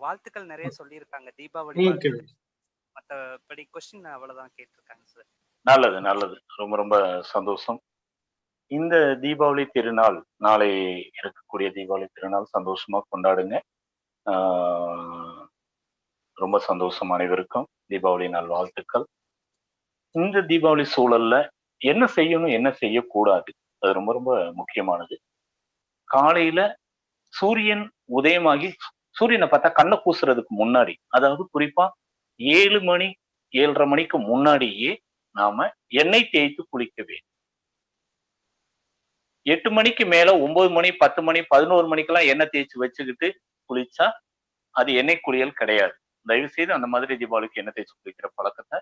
வாழ்த்துக்கள் நிறைய சொல்லியிருக்காங்க, தீபாவளி ஓகே. வாழ்த்துக்கள். மற்றபடி கொஸ்டின் அவ்வளவுதான் கேட்டிருக்காங்க சார். நல்லது நல்லது, ரொம்ப ரொம்ப சந்தோஷம். இந்த தீபாவளி திருநாள், நாளை இருக்கக்கூடிய தீபாவளி திருநாள் சந்தோஷமா கொண்டாடுங்க. ரொம்ப சந்தோஷம் அனைவருக்கும். தீபாவளி நாள் வாழ்த்துக்கள். இந்த தீபாவளி சூழல்ல என்ன செய்யணும், என்ன செய்யக்கூடாது, அது ரொம்ப ரொம்ப முக்கியமானது. காலையில சூரியன் உதயமாகி சூரியனை பார்த்தா கண்ணை கூசுறதுக்கு முன்னாடி, அதாவது குறிப்பா 7 மணி 7:30 மணிக்கு முன்னாடியே நாம எண்ணெய் தேய்த்து குளிக்க வேண்டும். 8 மணிக்கு மேல 9 மணி 10 மணி 11 மணிக்கெல்லாம் எண்ணெய் தேய்ச்சி வச்சுக்கிட்டு குளிச்சா அது எண்ணெய் குளியல் கிடையாது. தயவு செய்து அந்த மாதிரி தீபாவளிக்கு எண்ணெய் தேய்ச்சி குளிக்கிற பழக்கத்தை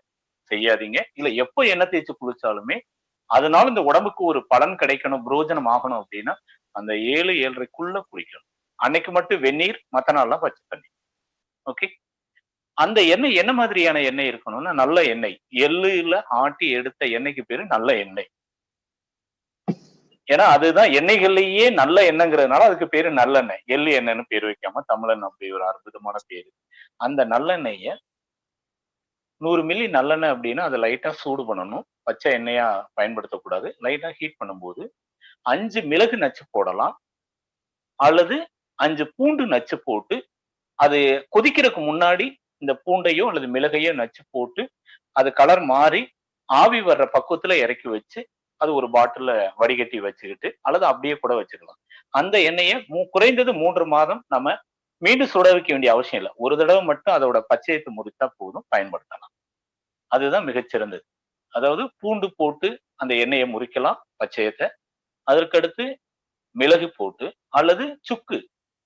செய்யாதீங்க. இல்ல எப்போ எண்ணெய் தேய்ச்சி குளிச்சாலுமே அதனால இந்த உடம்புக்கு ஒரு பலன் கிடைக்கணும், புரோஜனம் ஆகணும் அப்படின்னா அந்த 7 7:30க்குள்ள குளிக்கணும். அன்னைக்கு மட்டும் வெந்நீர், மற்ற நாள்லாம் பச்சை தண்ணி. ஓகே. அந்த எண்ணெய் என்ன மாதிரியான எண்ணெய் இருக்கணும்னா நல்ல எண்ணெய். எள்ளுல ஆட்டி எடுத்த எண்ணெய்க்கு பேரு நல்ல எண்ணெய். ஏன்னா அதுதான் எண்ணெய்கள்லயே நல்ல எண்ணெய்ங்கிறதுனால அதுக்கு பேரு நல்லெண்ணெய். எள்ளு எண்ணெய்னு பேர் வைக்காம தமிழன் அப்படி ஒரு அற்புதமான பேரு. அந்த நல்லெண்ணெய 100 மில்லி நல்லெண்ணெய் அப்படின்னா அதை லைட்டா சூடு பண்ணணும். பச்சை எண்ணெயா பயன்படுத்தக்கூடாது. லைட்டா ஹீட் பண்ணும்போது 5 மிளகு நச்சு போடலாம், அல்லது 5 பூண்டு நச்சு போட்டு அது கொதிக்கிறதுக்கு முன்னாடி இந்த பூண்டையோ அல்லது மிளகையோ நச்சு போட்டு அது கலர் மாறி ஆவி வர்ற பக்குவத்துல இறக்கி வச்சு அது ஒரு பாட்டில வடிகட்டி வச்சுக்கிட்டு அல்லது அப்படியே கூட வச்சுக்கலாம். அந்த எண்ணெயை குறைந்தது 3 மாதம் நம்ம மீண்டும் சுட வைக்க வேண்டிய அவசியம் இல்லை. ஒரு தடவை மட்டும் அதோட பச்சையத்தை முறித்தா போதும், பயன்படுத்தலாம். அதுதான் மிகச்சிறந்தது. அதாவது பூண்டு போட்டு அந்த எண்ணெயை முறிக்கலாம் பச்சையத்தை. அதற்கடுத்து மிளகு போட்டு அல்லது சுக்கு,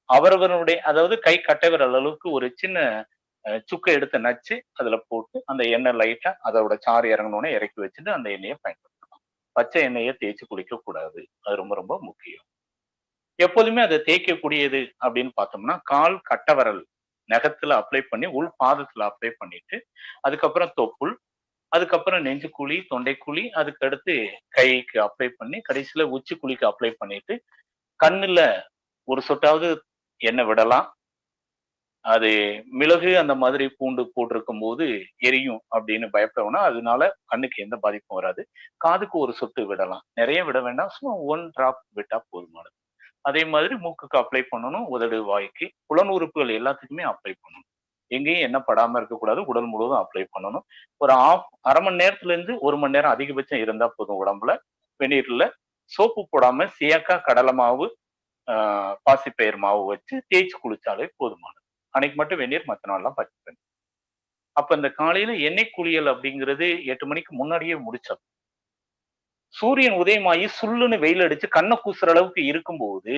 அவரவருடைய அதாவது கை கட்டைவிரல் அளவுக்கு ஒரு சின்ன சுக்கை எடுத்து நச்சு அதுல போட்டு அந்த எண்ணெய் லைட்டா அதோட சாறு இறங்கணும்னே இறக்கி வச்சுட்டு அந்த எண்ணெயை பயன்படுத்தலாம். பச்சை எண்ணெயை தேய்ச்சி குளிக்க கூடாது. அது ரொம்ப ரொம்ப முக்கியம். எப்போதுமே அதை தேய்க்கக்கூடியது அப்படின்னு பார்த்தோம்னா கால் கட்டவரல் நகத்துல அப்ளை பண்ணி உள் பாதத்துல அப்ளை பண்ணிட்டு அதுக்கப்புறம் தொப்புள், அதுக்கப்புறம் நெஞ்சு குழி, தொண்டை குழி, அதுக்கு அடுத்து கைக்கு அப்ளை பண்ணி கடைசியில உச்சி குழிக்கு அப்ளை பண்ணிட்டு கண்ணுல ஒரு சொட்டாவது எண்ணெய் விடலாம். அது மிளகு அந்த மாதிரி பூண்டு போட்டிருக்கும் போது எரியும் அப்படின்னு பயப்படணும்னா அதனால கண்ணுக்கு எந்த பாதிப்பும் வராது. காதுக்கு ஒரு சொட்டு விடலாம், நிறைய விட வேண்டாம், சும்மா 1 டிராப் விட்டா போதுமானது. அதே மாதிரி மூக்குக்கு அப்ளை பண்ணணும், உதடு, வாய்க்கு, புலன் உறுப்புகள் எல்லாத்துக்குமே அப்ளை பண்ணணும். எங்கேயும் எண்ணெய் படாம இருக்கக்கூடாது, உடல் முழுவதும் அப்ளை பண்ணணும். ஒரு அரை மணி நேரத்துல இருந்து 1 மணி நேரம் அதிகபட்சம் இருந்தா போதும். உடம்புல வெந்நீர்ல சோப்பு போடாம சியாக்கா, கடலை மாவு, பாசிப்பயிர் மாவு வச்சு தேய்ச்சி குளிச்சாலே போதுமானது. அன்னைக்கு மட்டும் வெந்நீர், மற்ற நாள்லாம் பச்சை தண்ணி. அப்ப இந்த காலையில எண்ணெய் குளியல் அப்படிங்கிறது 8 மணிக்கு முன்னாடியே முடிச்சோம். சூரியன் உதயமாகி சுள்ளுன்னு வெயில் அடிச்சு கண்ணை கூசுற அளவுக்கு இருக்கும்போது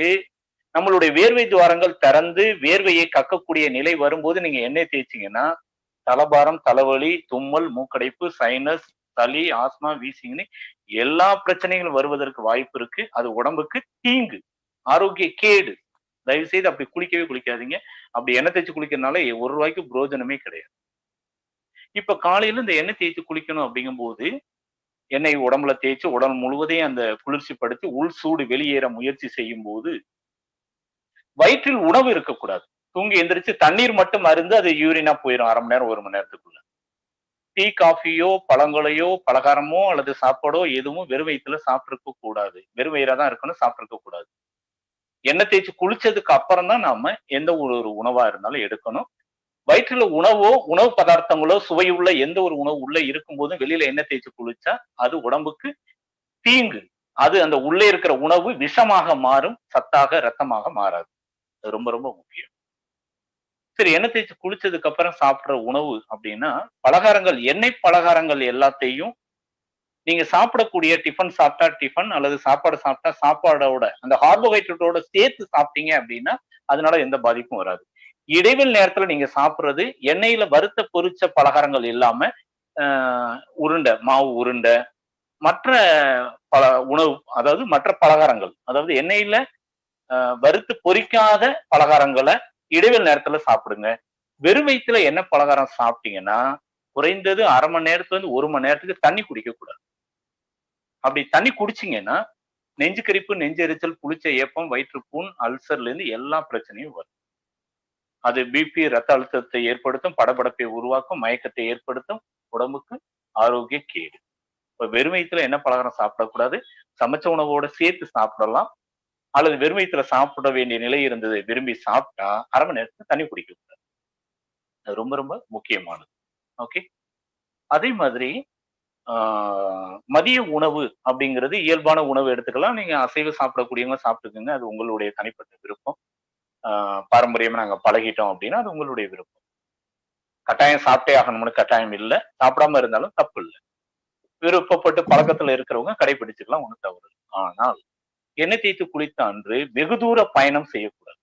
நம்மளுடைய வேர்வை துவாரங்கள் திறந்து வேர்வையை கக்கக்கூடிய நிலை வரும்போது நீங்க எண்ணெய் தேய்ச்சிங்கன்னா தலபாரம், தலைவலி, தும்மல், மூக்கடைப்பு, சைனஸ், சளி, ஆஸ்மா, வீசிங்னு எல்லா பிரச்சனைகளும் வருவதற்கு வாய்ப்பு இருக்கு. அது உடம்புக்கு தீங்கு, ஆரோக்கிய கேடு. தயவு செய்து அப்படி குளிக்கவே குளிக்காதீங்க. அப்படி எண்ணெய் தேய்ச்சி குளிக்கிறதுனால 1 ரூபாய்க்கு புரோஜனமே கிடையாது. இப்ப காலையில இந்த எண்ணெய் தேய்ச்சி குளிக்கணும் அப்படிங்கும்போது எண்ணெய் உடம்புல தேய்ச்சி உடல் முழுவதையும் அந்த குளிர்ச்சி படுத்தி உள் சூடு வெளியேற முயற்சி செய்யும் போது வயிற்றில் உணவு இருக்கக்கூடாது. தூங்கி எந்திரிச்சு தண்ணீர் மட்டும் அருந்து அது யூரினா போயிடும் 1/2 மணி நேரம் 1 மணி நேரத்துக்குள்ள. டீ, காஃபியோ, பழங்களையோ, பலகாரமோ அல்லது சாப்பாடோ எதுவும் வெறும் வயிற்றுல சாப்பிட்டிருக்க கூடாது. வெறும் வயிறா தான் இருக்கணும், சாப்பிட்டிருக்க கூடாது. எண்ணெய் தேய்ச்சி குளிச்சதுக்கு அப்புறம் தான் நாம எந்த ஒரு உணவா இருந்தாலும் எடுக்கணும். வயிற்றுல உணவு பதார்த்தங்களோ, சுவையுள்ள எந்த ஒரு உணவு உள்ள இருக்கும் போதும் வெளியில எண்ணெய் தேய்ச்சி குளிச்சா அது உடம்புக்கு தீங்கு. அது அந்த உள்ளே இருக்கிற உணவு விஷமாக மாறும், சத்தாக ரத்தமாக மாறாது. அது ரொம்ப ரொம்ப முக்கியம். சரி, எண்ணெய் தேய்ச்சி குளிச்சதுக்கு அப்புறம் சாப்பிடுற உணவு அப்படின்னா பலகாரங்கள், எண்ணெய் பலகாரங்கள் எல்லாத்தையும் நீங்க சாப்பிடக்கூடிய டிஃபன் சாப்பிட்டா டிஃபன் அல்லது சாப்பாடு சாப்பிட்டா சாப்பாடோட அந்த கார்போஹைட்ரேட்டோட சேர்த்து சாப்பிட்டீங்க அப்படின்னா அதனால எந்த பாதிப்பும் வராது. இடைவெளி நேரத்துல நீங்க சாப்பிடுறது எண்ணெயில வறுத்த பொரிச்ச பலகாரங்கள் இல்லாம உருண்டை, மாவு உருண்டை, மற்ற பல உணவு, அதாவது மற்ற பலகாரங்கள், அதாவது எண்ணெயில வறுத்து பொரிக்காத பலகாரங்களை இடைவெளி நேரத்துல சாப்பிடுங்க. வெறும் வயிற்றுல என்ன பலகாரம் சாப்பிட்டீங்கன்னா குறைந்தது 1/2 மணி நேரத்துல இருந்து 1 மணி நேரத்துக்கு தண்ணி குடிக்க கூடாது. அப்படி தண்ணி குடிச்சிங்கன்னா நெஞ்சு கரிப்பு, நெஞ்செரிச்சல், புளிச்ச ஏப்பம், வயிற்றுப்புண், அல்சர்ல இருந்து எல்லா பிரச்சனையும் வரும். அது பிபி, ரத்த அழுத்தத்தை ஏற்படுத்தும், படபடப்பை உருவாக்கும், மயக்கத்தை ஏற்படுத்தும், உடம்புக்கு ஆரோக்கிய கேடு. இப்ப வெறும் வயித்துல என்ன பலகாரம் சாப்பிடக்கூடாது, சமைச்ச உணவோட சேர்த்து சாப்பிடலாம், அல்லது வெறும் வயித்துல சாப்பிட வேண்டிய நிலை இருந்தது, விரும்பி சாப்பிட்டா 1/2 மணி நேரத்துக்கு தண்ணி குடிக்க கூடாது. அது ரொம்ப ரொம்ப முக்கியமானது. ஓகே. அதே மாதிரி மதிய உணவு அப்படிங்கிறது இயல்பான உணவு எடுத்துக்கலாம். நீங்க அசைவம் சாப்பிடக்கூடியவங்க சாப்பிட்டுக்குங்க, அது உங்களுடைய தனிப்பட்ட விருப்பம். பாரம்பரியமா நாங்க பழகிட்டோம் அப்படின்னா அது உங்களுடைய விருப்பம். கட்டாயம் சாப்பிட்டே ஆகணும்னு கட்டாயம் இல்லை, சாப்பிடாம இருந்தாலும் தப்பு இல்லை. விருப்பப்பட்டு பழக்கத்துல இருக்கிறவங்க கடைபிடிச்சுக்கலாம், ஒன்றும் தவறு. ஆனால் எண்ணெய் தேய்த்து குளித்த அன்று வெகு தூர பயணம் செய்யக்கூடாது.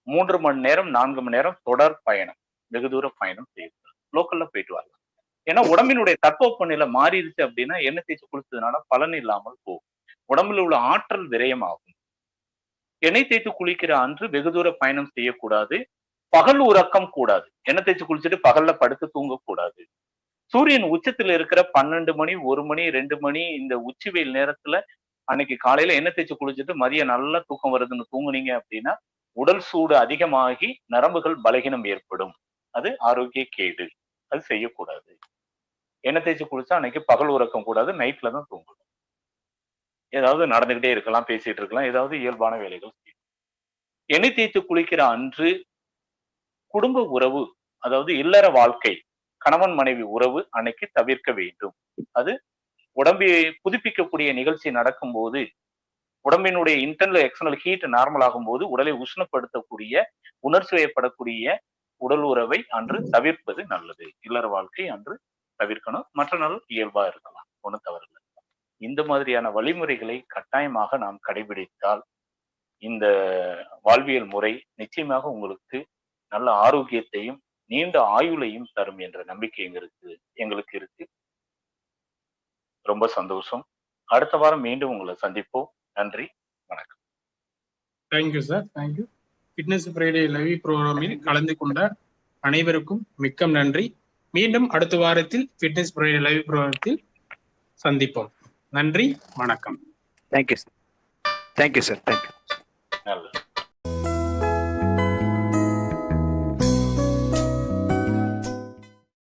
3 மணி நேரம் 4 மணி நேரம் தொடர் பயணம், வெகு தூர பயணம் செய்யக்கூடாது. லோக்கல்ல போயிட்டு வரலாம். ஏன்னா உடம்பினுடைய தட்பவெப்பநிலை மாறிடுச்சு அப்படின்னா எண்ணெய் தேய்ச்சி குளிச்சதுனால பலன் இல்லாமல் போகும், உடம்புல உள்ள ஆற்றல் விரயமாகும். எண்ணெய் தேய்த்து குளிக்கிற அன்று வெகு தூர பயணம் செய்யக்கூடாது. பகல் உறக்கம் கூடாது. எண்ணெய் தேய்ச்சி குளிச்சுட்டு பகல்ல படுத்து தூங்கக்கூடாது. சூரியன் உச்சத்துல இருக்கிற 12 மணி 1 மணி 2 மணி இந்த உச்சி வெயில் நேரத்துல அன்னைக்கு காலையில எண்ணெய் தேய்ச்சி குளிச்சுட்டு மதியம் நல்லா தூக்கம் வருதுன்னு தூங்குனீங்க அப்படின்னா உடல் சூடு அதிகமாகி நரம்புகள் பலகீனம் ஏற்படும். அது ஆரோக்கிய கேடு, அது செய்யக்கூடாது. எண்ணெய் தேய்ச்சி குளிச்சா அன்னைக்கு பகல் உறக்கம் கூடாது, நைட்ல தான் தூங்கணும். ஏதாவது நடந்துகிட்டே இருக்கலாம், பேசிட்டு இருக்கலாம், ஏதாவது இயல்பான வேலைகள் செய்யணும். எண்ணெய் தேய்த்து குளிக்கிற அன்று குடும்ப உறவு, அதாவது இல்லற வாழ்க்கை, கணவன் மனைவி உறவு அன்னைக்கு தவிர்க்க வேண்டும். அது உடம்பை புதுப்பிக்கக்கூடிய நிகழ்ச்சி நடக்கும் போது, உடம்பினுடைய இன்டர்னல் எக்ஸ்டர்னல் ஹீட் நார்மல் ஆகும் போது உடலை உஷ்ணப்படுத்தக்கூடிய, உணர்ச்சி வயப்படக்கூடிய உடல் உறவை அன்று தவிர்ப்பது நல்லது. இல்லற வாழ்க்கை அன்று தவிர்க்கணும். மற்ற நாள் இயல்பா இருக்கலாம், ஒன்றும் தவறில்லை. இந்த மாதிரியான வழிமுறைகளை கட்டாயமாக நாம் கடைபிடித்தால் இந்த வாழ்வியல் முறை நிச்சயமாக உங்களுக்கு நல்ல ஆரோக்கியத்தையும் நீண்ட ஆயுளையும் தரும் என்ற நம்பிக்கை எங்களுக்கு இருக்கு. ரொம்ப சந்தோஷம். அடுத்த வாரம் மீண்டும் உங்களை சந்திப்போம். நன்றி, வணக்கம். Thank you sir, thank you. Fitness Friday live ப்ரோக்ராமில் கலந்து கொண்ட அனைவருக்கும் மிக்க நன்றி. மீண்டும் அடுத்த வாரத்தில் ஃபிட்னஸ் ஃப்ரைடே லைவ் ப்ரோக்ராமத்தில் சந்திப்போம். நன்றி, வணக்கம். Thank you sir. Thank you sir. Thank you. நல்லது.